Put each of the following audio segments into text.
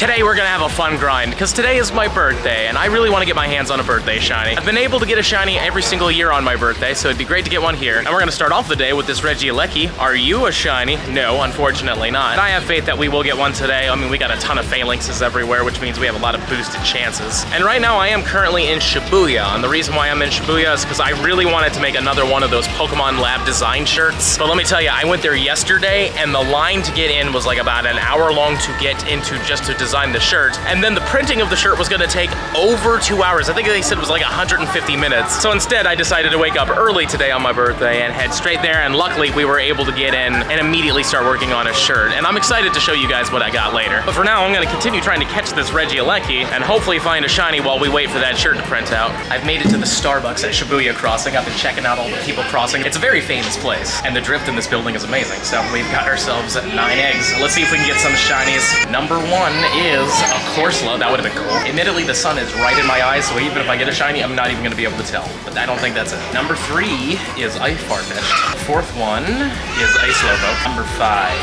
Today we're gonna have a fun grind, because today is my birthday, and I really want to get my hands on a birthday shiny. I've been able to get a shiny every single year on my birthday, so it'd be great to get one here. And we're gonna start off the day with this Regidrago. Are you a shiny? No, unfortunately not. But I have faith that we will get one today. I mean, we got a ton of phalanxes everywhere, which means we have a lot of boosted chances. And right now I am currently in Shibuya, and the reason why I'm in Shibuya is because I really wanted to make another one of those Pokemon Lab design shirts. But let me tell you, I went there yesterday, and the line to get in was like about an hour long to get into just to design the shirt. And then the printing of the shirt was gonna take over 2 hours. I think they said it was like 150 minutes. So instead, I decided to wake up early today on my birthday and head straight there, and luckily we were able to get in and immediately start working on a shirt. And I'm excited to show you guys what I got later. But for now, I'm gonna continue trying to catch this Regidrago and hopefully find a shiny while we wait for that shirt to print out. I've made it to the Starbucks at Shibuya Crossing. I've been checking out all the people crossing. It's a very famous place, and the drift in this building is amazing. So we've got ourselves 9 eggs. Let's see if we can get some shinies. Number 1 is a Corsola. That would have been cool. Admittedly, the sun is right in my eyes, so even if I get a shiny, I'm not even gonna be able to tell. But I don't think that's it. Number 3 is a Farfetch'd. 4th one is a Slowpoke. Number 5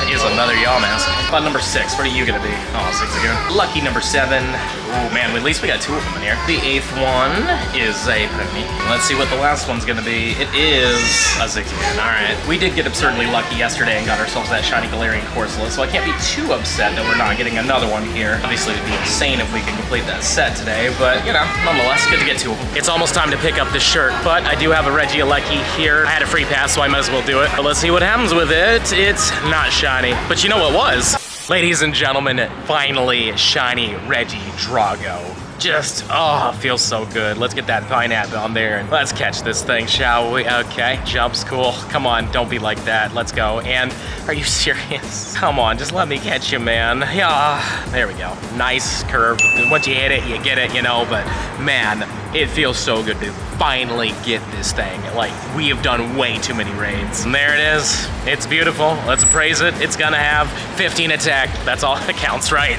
is another Yawmask. About number 6, what are you gonna be? Oh, 6 again. Lucky number 7. Oh man, at least we got 2 of them in here. The 8th one is a Pony. Let's see what the last one's gonna be. It is a Zigzagoon. Alright. We did get absurdly lucky yesterday and got ourselves that shiny Galarian Corsola, so I can't be too upset that we're not getting another one here. Obviously, it'd be insane if we could complete that set today, but you know, nonetheless, good to get 2 of them. It's almost time to pick up the shirt, but I do have a Regidrago here. I had a free pass, so I might as well do it. But let's see what happens with it. It's not shiny, but you know what was? Ladies and gentlemen, finally, shiny Regidrago. Just, oh, feels so good. Let's get that pineapple on there and let's catch this thing, shall we? Okay, jump's cool. Come on, don't be like that. Let's go. And are you serious? Come on, just let me catch you, man. Yeah, there we go. Nice curve. Once you hit it, you get it, you know, but man, it feels so good to finally get this thing. Like, we have done way too many raids. And there it is. It's beautiful. Let's appraise it. It's gonna have 15 attack. That's all that counts, right?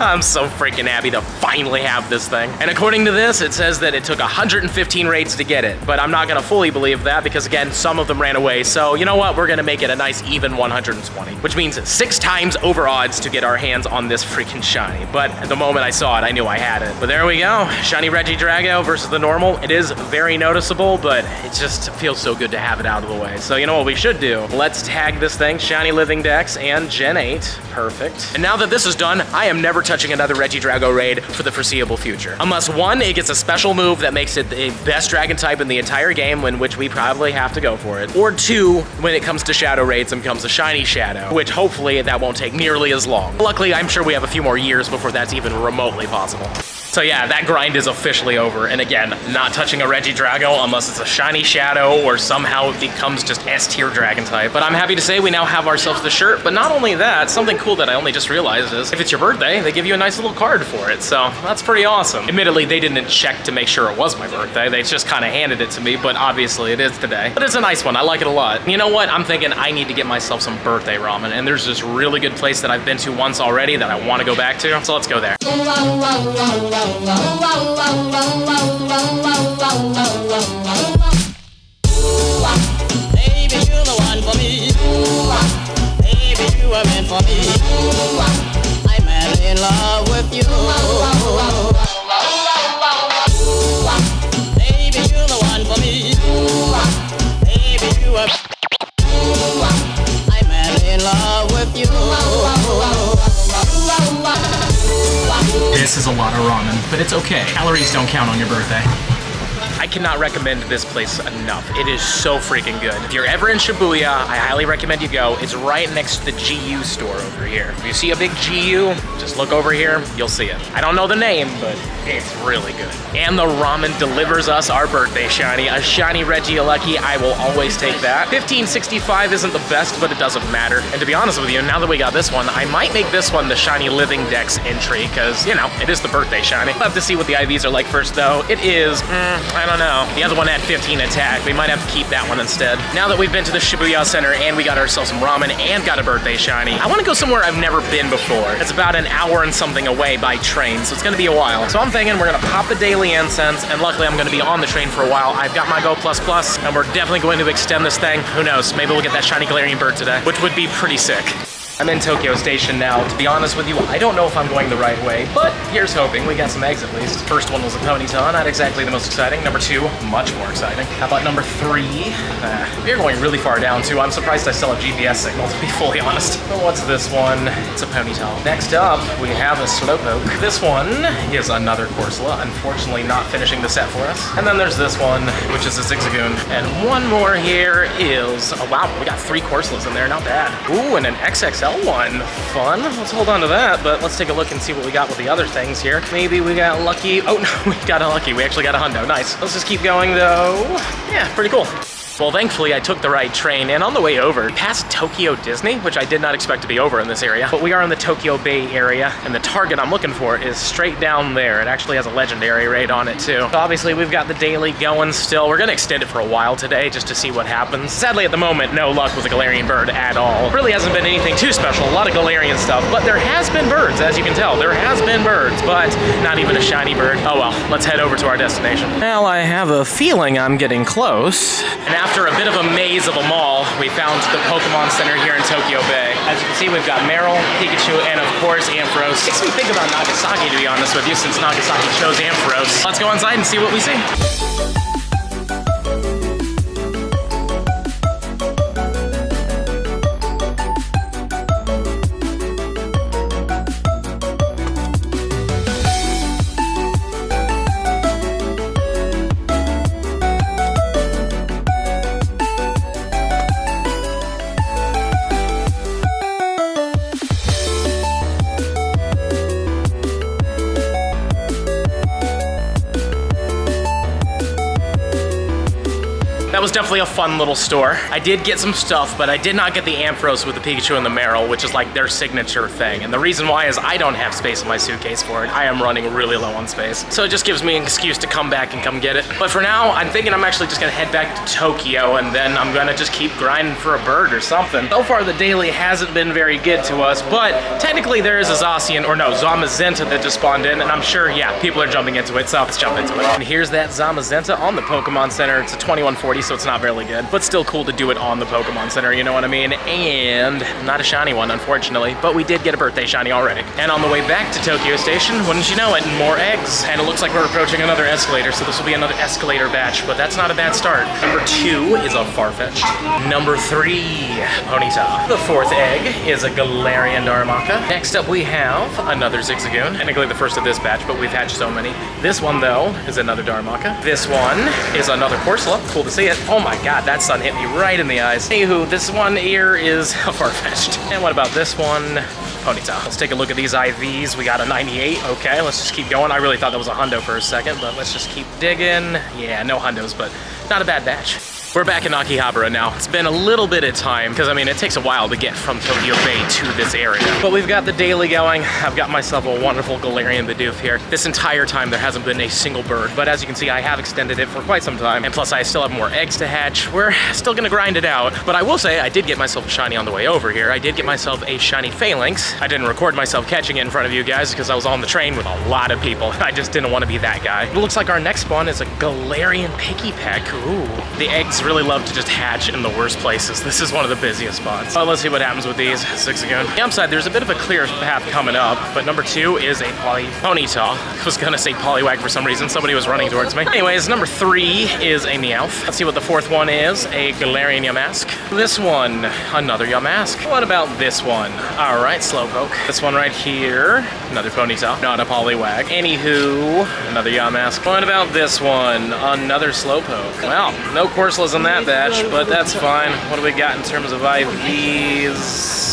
I'm so freaking happy to finally have this thing. And according to this, it says that it took 115 raids to get it. But I'm not gonna fully believe that because, again, some of them ran away. So, you know what? We're gonna make it a nice even 120, which means 6 times over odds to get our hands on this freaking shiny. But at the moment I saw it, I knew I had it. But there we go. Shiny Regidrago versus the normal. It is very noticeable, but it just feels so good to have it out of the way. So you know what we should do? Let's tag this thing, Shiny Living Dex and Gen 8. Perfect. And now that this is done, I am never touching another Regidrago raid for the foreseeable future. Unless 1, it gets a special move that makes it the best dragon type in the entire game, in which we probably have to go for it. Or 2, when it comes to shadow raids, it becomes a shiny shadow, which hopefully that won't take nearly as long. Luckily, I'm sure we have a few more years before that's even remotely possible. So yeah, that grind is officially over. And again, not touching a Regidrago unless it's a shiny shadow or somehow it becomes just S-tier dragon type. But I'm happy to say we now have ourselves the shirt. But not only that, something cool that I only just realized is if it's your birthday, they give you a nice little card for it. So that's pretty awesome. Admittedly, they didn't check to make sure it was my birthday. They just kind of handed it to me, but obviously it is today. But it's a nice one. I like it a lot. You know what? I'm thinking I need to get myself some birthday ramen. And there's this really good place that I've been to once already that I want to go back to. So let's go there. Baby, you're the one for me. Baby, you were meant for me. I'm madly in love with you. Baby, you're the one for me. Baby, you were. I'm madly in love with you. This is a lot of ramen, but it's okay. Calories don't count on your birthday. I cannot recommend this place enough. It is so freaking good. If you're ever in Shibuya, I highly recommend you go. It's right next to the GU store over here. If you see a big GU, just look over here, you'll see it. I don't know the name, but it's really good. And the ramen delivers us our birthday shiny, a shiny Regidrago. I will always take that. 1565 isn't the best, but it doesn't matter. And to be honest with you, now that we got this one, I might make this one the shiny Living Dex entry, because, you know, it is the birthday shiny. We'll have to see what the IVs are like first, though. It is, I don't know. The other one had 15 attack. We might have to keep that one instead. Now that we've been to the Shibuya Center and we got ourselves some ramen and got a birthday shiny, I want to go somewhere I've never been before. It's about an hour and something away by train, so it's going to be a while. So I'm thinking we're going to pop the daily incense, and luckily I'm going to be on the train for a while. I've got my Go++, and we're definitely going to extend this thing. Who knows? Maybe we'll get that shiny Galarian bird today, which would be pretty sick. I'm in Tokyo Station now. To be honest with you, I don't know if I'm going the right way, but here's hoping. We got some eggs at least. First one was a ponyta, not exactly the most exciting. Number 2, much more exciting. How about number 3? We're going really far down too. I'm surprised I still have GPS signal, to be fully honest. But what's this one? It's a ponyta. Next up, we have a slowpoke. This one is another Corsola, unfortunately not finishing the set for us. And then there's this one, which is a Zigzagoon. And one more here is, oh wow, we got 3 Corsolas in there, not bad. Ooh, and an XXL one. Fun. Let's hold on to that, but let's take a look and see what we got with the other things here. Maybe we got lucky. Oh no, we got unlucky. We actually got a hundo. Nice. Let's just keep going though. Yeah, pretty cool. Well, thankfully I took the right train, and on the way over, past Tokyo Disney, which I did not expect to be over in this area, but we are in the Tokyo Bay area, and the target I'm looking for is straight down there. It actually has a legendary raid on it too. So obviously we've got the daily going still. We're gonna extend it for a while today just to see what happens. Sadly at the moment, no luck with the Galarian bird at all. Really hasn't been anything too special, a lot of Galarian stuff, but there has been birds, as you can tell. There has been birds, but not even a shiny bird. Oh well, let's head over to our destination. Well, I have a feeling I'm getting close. And after a bit of a maze of a mall, we found the Pokemon Center here in Tokyo Bay. As you can see, we've got Marill, Pikachu, and of course, Ampharos. Makes me think about Nagasaki, to be honest with you, since Nagasaki chose Ampharos. Let's go inside and see what we see. That was definitely a fun little store. I did get some stuff, but I did not get the Ampharos with the Pikachu and the Marill, which is like their signature thing. And the reason why is I don't have space in my suitcase for it. I am running really low on space. So it just gives me an excuse to come back and come get it. But for now, I'm thinking I'm actually just gonna head back to Tokyo, and then I'm gonna just keep grinding for a bird or something. So far, the daily hasn't been very good to us, but technically there is a Zacian, or no, Zamazenta that just spawned in, and I'm sure, yeah, people are jumping into it, so let's jump into it. And here's that Zamazenta on the Pokemon Center. It's a 2140, so it's not really good, but still cool to do it on the Pokemon Center, you know what I mean? And not a shiny one, unfortunately, but we did get a birthday shiny already. And on the way back to Tokyo Station, wouldn't you know it, more eggs. And it looks like we're approaching another escalator, so this will be another escalator batch, but that's not a bad start. Number 2 is a Farfetch'd. Number 3, Ponyta. The 4th egg is a Galarian Darumaka. Next up we have another Zigzagoon, technically the first of this batch, but we've hatched so many. This one though is another Darumaka. This one is another Corsola, cool to see it. Oh my god, that sun hit me right in the eyes. Anywho, this one here is a Farfetch'd. And what about this one? Ponyta. Let's take a look at these IVs. We got a 98. Okay, let's just keep going. I really thought that was a hundo for a second, but let's just keep digging. Yeah, no hundos, but not a bad batch. We're back in Akihabara now. It's been a little bit of time, because I mean, it takes a while to get from Tokyo Bay to this area. But we've got the daily going. I've got myself a wonderful Galarian Bidoof here. This entire time, there hasn't been a single bird, but as you can see, I have extended it for quite some time, and plus I still have more eggs to hatch. We're still gonna grind it out, but I will say I did get myself a shiny on the way over here. I did get myself a shiny Phalanx. I didn't record myself catching it in front of you guys because I was on the train with a lot of people. I just didn't want to be that guy. It looks like our next spawn is a Galarian Picky Peck. Ooh. The eggs really love to just hatch in the worst places. This is one of the busiest spots. Well, let's see what happens with these. Zigzagoon. The upside, there's a bit of a clear path coming up, but number 2 is a Ponyta. I was gonna say Poliwag for some reason. Somebody was running towards me. Anyways, number 3 is a Meowth. Let's see what the 4th one is. A Galarian Yamask. This one, another Yamask. What about this one? All right, Slowpoke. This one right here, another Ponyta. Not a Poliwag. Anywho, another Yamask. What about this one? Another Slowpoke. Well, no Corsolas in that batch, but that's fine. What do we got in terms of IVs?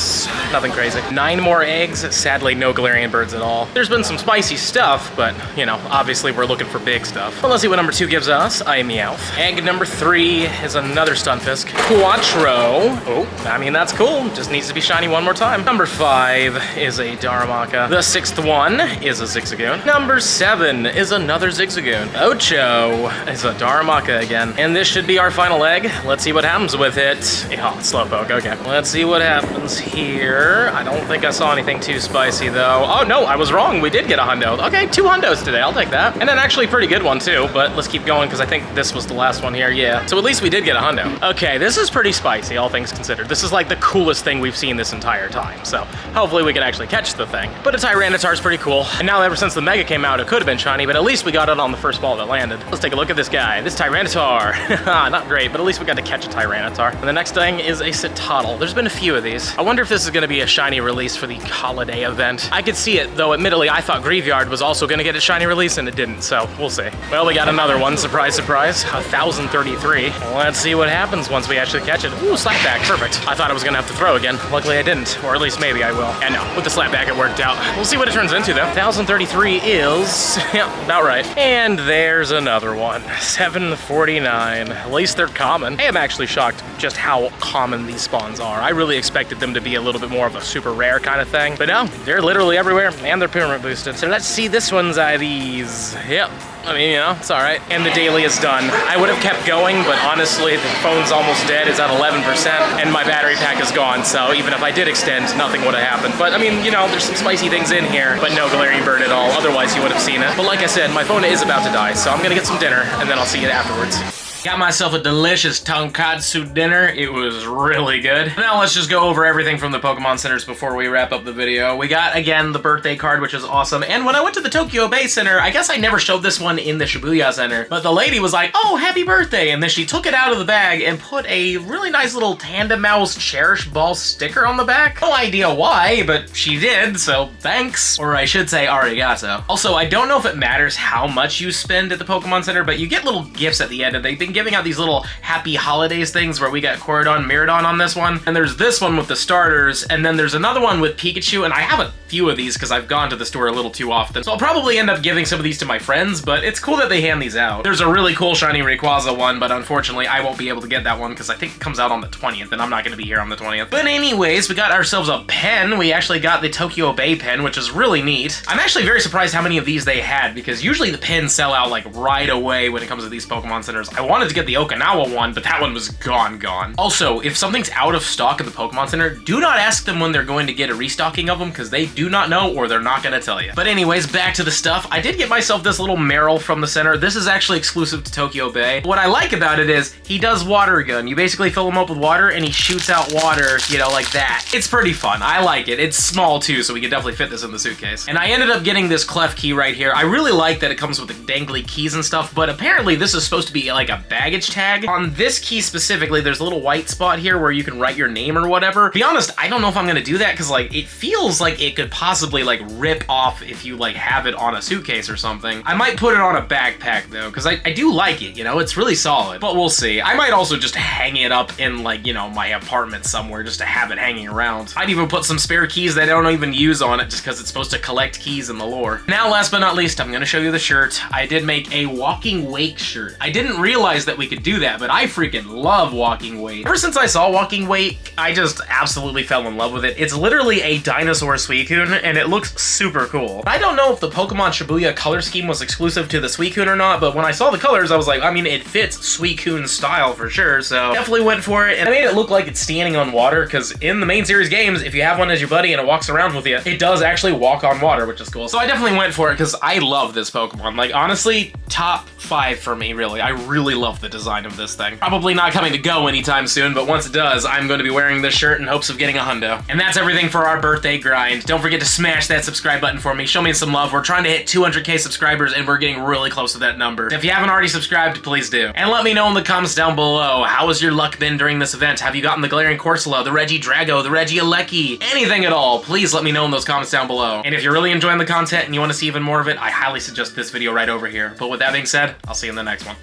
Nothing crazy. 9 more eggs. Sadly, no Galarian birds at all. There's been some spicy stuff, but, you know, obviously we're looking for big stuff. Well, let's see what number 2 gives us. A Meowth. Egg number 3 is another Stunfisk. Quattro. Oh, I mean, that's cool. Just needs to be shiny one more time. Number 5 is a Darumaka. The 6th one is a Zigzagoon. Number 7 is another Zigzagoon. Ocho is a Darumaka again. And this should be our final egg. Let's see what happens with it. Yeah, Slowpoke, okay. Let's see what happens here. here. I don't think I saw anything too spicy though. Oh no, I was wrong. We did get a hundo. Okay, 2 hundos today. I'll take that. And an actually pretty good one too, but let's keep going because I think this was the last one here. Yeah. So at least we did get a hundo. Okay, this is pretty spicy, all things considered. This is like the coolest thing we've seen this entire time. So hopefully we can actually catch the thing. But a Tyranitar is pretty cool. And now ever since the Mega came out, it could have been shiny, but at least we got it on the first ball that landed. Let's take a look at this guy. This Tyranitar. Not great, but at least we got to catch a Tyranitar. And the next thing is a Citadel. There's been a few of these. I wonder if this is going to be a shiny release for the holiday event. I could see it, though admittedly I thought Graveyard was also going to get a shiny release and it didn't, so we'll see. Well, we got another one. Surprise, surprise. 1,033. Let's see what happens once we actually catch it. Ooh, slapback. Perfect. I thought I was going to have to throw again. Luckily I didn't, or at least maybe I will. And no, with the slapback it worked out. We'll see what it turns into though. 1,033 is, yeah, about right. And there's another one. 749. At least they're common. I am actually shocked just how common these spawns are. I really expected them to be a little bit more of a super rare kind of thing, but no, they're literally everywhere and they're pyramid boosted. So let's see this one's IDs. Yep. I mean, you know, it's all right. And the daily is done. I would have kept going, but honestly, the phone's almost dead. It's at 11%, and my battery pack is gone. So even if I did extend, nothing would have happened. But I mean, you know, there's some spicy things in here, but no Galarian Bird at all. Otherwise, you would have seen it. But like I said, my phone is about to die, so I'm gonna get some dinner, and then I'll see you afterwards. Got myself a delicious tonkatsu dinner. It was really good. Now let's just go over everything from the Pokemon Centers before we wrap up the video. We got, again, the birthday card, which is awesome. And when I went to the Tokyo Bay Center, I guess I never showed this one in the Shibuya Center, but the lady was like, oh, happy birthday. And then she took it out of the bag and put a really nice little Tandem Mouse Cherish Ball sticker on the back. No idea why, but she did, so thanks. Or I should say arigato. Also, I don't know if it matters how much you spend at the Pokemon Center, but you get little gifts at the end, and they've been giving out these little happy holidays things where we got Corridon, Miradon on this one, and there's this one with the starters, and then there's another one with Pikachu, and I have a few of these because I've gone to the store a little too often, so I'll probably end up giving some of these to my friends, but it's cool that they hand these out. There's a really cool shiny Rayquaza one, but unfortunately I won't be able to get that one because I think it comes out on the 20th, and I'm not going to be here on the 20th. But anyways, we got ourselves a pen. We actually got the Tokyo Bay pen, which is really neat. I'm actually very surprised how many of these they had, because usually the pens sell out like right away when it comes to these Pokemon Centers. I wanted to get the Okinawa one, but that one was gone. Also, if something's out of stock at the Pokemon Center, do not ask them when they're going to get a restocking of them, because they do not know or they're not going to tell you. But anyways, back to the stuff. I did get myself this little Meryl from the center. This is actually exclusive to Tokyo Bay. What I like about it is he does water gun. You basically fill him up with water and he shoots out water, you know, like that. It's pretty fun. I like it. It's small too, so we can definitely fit this in the suitcase. And I ended up getting this clef key right here. I really like that it comes with the dangly keys and stuff, but apparently this is supposed to be like a baggage tag. On this key specifically, there's a little white spot here where you can write your name or whatever. To be honest, I don't know if I'm gonna do that because like it feels like it could possibly like rip off if you like have it on a suitcase or something. I might put it on a backpack though, because I do like it, you know, it's really solid, but we'll see. I might also just hang it up in like, you know, my apartment somewhere just to have it hanging around. I'd even put some spare keys that I don't even use on it just because it's supposed to collect keys in the lore. Now, last but not least, I'm gonna show you the shirt. I did make a Walking Wake shirt. I didn't realize that we could do that, but I freaking love Walking Wake. Ever since I saw Walking Wake, I just absolutely fell in love with it. It's literally a dinosaur Suicune, and it looks super cool. I don't know if the Pokemon Shibuya color scheme was exclusive to the Suicune or not, but when I saw the colors, I was like, I mean, it fits Suicune's style for sure, so definitely went for it. And I made it look like it's standing on water, because in the main series games, if you have one as your buddy and it walks around with you, it does actually walk on water, which is cool. So I definitely went for it, because I love this Pokemon. Like, honestly, top 5 for me, really. I really love the design of this thing. Probably not coming to go anytime soon, but once it does, I'm going to be wearing this shirt in hopes of getting a hundo. And that's everything for our birthday grind. Don't forget to smash that subscribe button for me. Show me some love. We're trying to hit 200K subscribers, and we're getting really close to that number. If you haven't already subscribed, please do. And let me know in the comments down below, how has your luck been during this event? Have you gotten the Galarian Corsola, the Regidrago, the Regieleki, anything at all? Please let me know in those comments down below. And if you're really enjoying the content and you want to see even more of it, I highly suggest this video right over here. But with that being said, I'll see you in the next one.